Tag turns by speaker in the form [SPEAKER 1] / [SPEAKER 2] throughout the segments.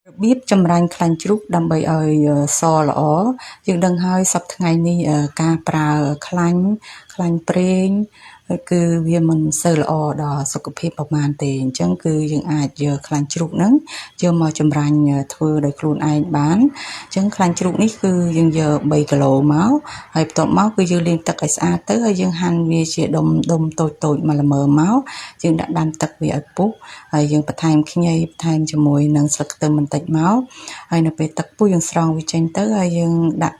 [SPEAKER 1] របៀបចម្រាញ់ខ្លាញ់ជ្រូកដើម្បីឲ្យសល្អយើងដឹងហើយសប្តាហ៍ថ្ងៃនេះការប្រើខ្លាញ់ប្រេងគឺវាមិនសូវល្អដល់សុខភាពប្រហែលទេអញ្ចឹងគឺយើងអាចយកខ្លាញ់ជ្រូកហ្នឹងយកមកចម្រាញ់ធ្វើដោយខ្លួនឯងបានអញ្ចឹងខ្លាញ់ជ្រូកនេះគឺយើងយក3គីឡូមកហើយបន្ទាប់មកគឺយើងលាងទឹកឲ្យស្អាតទៅហើយយើងហាន់វាជាដុំតូចៗមកល្មមមកយើងដាក់ដាំទឹកវាឲ្យពុះហើយយើងបន្ថែមខ្ញីបន្ថែមជាមួយនឹងស្លឹកខ្ទឹមបន្តិចមកហើយនៅពេលទឹកពុះយើងស្រង់វាចេញទៅហើយយើងដាក់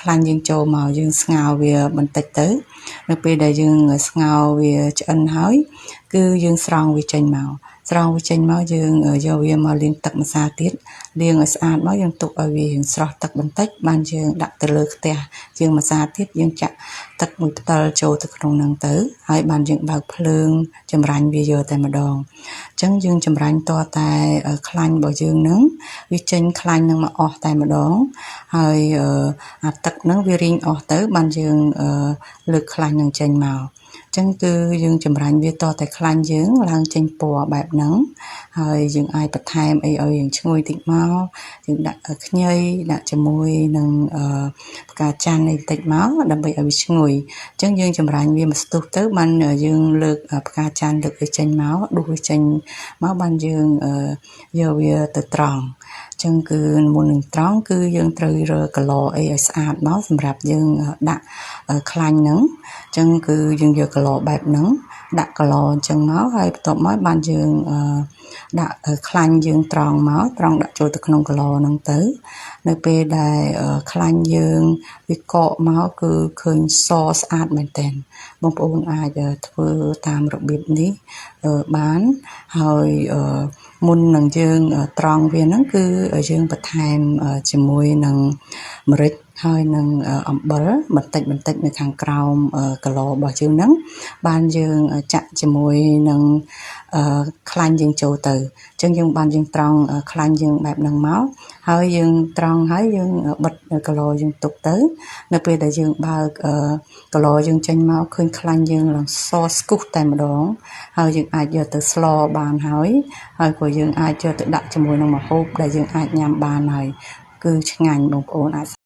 [SPEAKER 1] ខ្លាញ់យើងចូលមកយើងស្ងោរវាបន្តិចទៅនៅពេលដែលយើងស្ងោរវាឆ្អិនហើយគឺយើងស្រង់វាចេញមកយើងយកវាមកលាងទឹកម្សៅទៀតលាងឲ្យស្អាតមកយើងទុកឲ្យវាស្រស់ទឹកបន្តិចបានយើងដាក់ទៅលើខ្ទះយើងម្សៅទៀតយើងចាក់ទឹកមួយផ្តិលចូលទៅក្នុងហ្នឹងទៅហើយបានយើងបើកភ្លើងចម្រាញ់វាយកតែម្ដងអញ្ចឹងយើងចម្រាញ់តតែខ្លាញ់របស់យើងហ្នឹងវាចេញខ្លាញ់ហ្នឹងមកអស់តែម្ដងហើយអាទឹកហ្នឹងវារីងអស់ទៅបានយើងលើកខ្លាញ់ហ្នឹងចេញមកចឹងគឺយើងចម្រាញ់វាតតែខ្លាញ់យើងឡើងចេញពណ៌បែបហ្នឹងហើយយើងអាចបន្ថែមអីឲ្យយើងឈ្ងុយតិចមកយើងដាក់ខ្ញីដាក់ជាមួយនឹងផ្កាច័ន្ទបន្តិចមកដើម្បីឲ្យវាឈ្ងុយអញ្ចឹងយើងចម្រាញ់វាមួយស្ទុះទៅបានយើងលើកផ្កាច័ន្ទលើកវាចេញមកដួសវាចេញមកបានយើងយកវាទៅត្រង់ចឹងគឺមុននឹងត្រង់គឺយើងត្រូវរើកឡអីឲ្យស្អាតមកសម្រាប់យើងដាក់ខ្លាញ់ហ្នឹងចឹងគឺយើងយកកឡបែបហ្នឹងដាក់កឡអញ្ចឹងមកហើយបន្ទាប់មកបានយើងដាក់ខ្លាញ់យើងត្រង់ដាក់ចូលទៅក្នុងកឡហ្នឹងទៅនៅពេលដែលខ្លាញ់យើងវាកកមកគឺឃើញសស្អាតមែនតើបងប្អូនអាចធ្វើតាមរបៀបនេះបានហើយមុននឹងយើងត្រង់វាហ្នឹងគឺយើងបន្ថែមជាមួយនឹងម្រេចហើយនឹងអំបិលបន្តិចនៅខាងក្រោមកឡរបស់យើងហ្នឹងបានយើងចាក់ជាមួយនឹងខ្លាញ់យើងចូលទៅអញ្ចឹងយើងបានយើងត្រង់ខ្លាញ់យើងបែបហ្នឹងមកហើយយើងត្រង់ហើយយើងបិទកឡយើងទុកទៅនៅពេលដែលយើងបើកកឡយើងចេញមកឃើញខ្លាញ់យើងឡើងសស្គុះតែម្ដងហើយយើងអាចយកទៅស្លបានហើយក៏យើងអាចយកទៅដាក់ជាមួយនឹងម្ហូបដែលយើងអាចញ៉ាំបានហើយគឺឆ្ងាញ់បងប្អូនអាច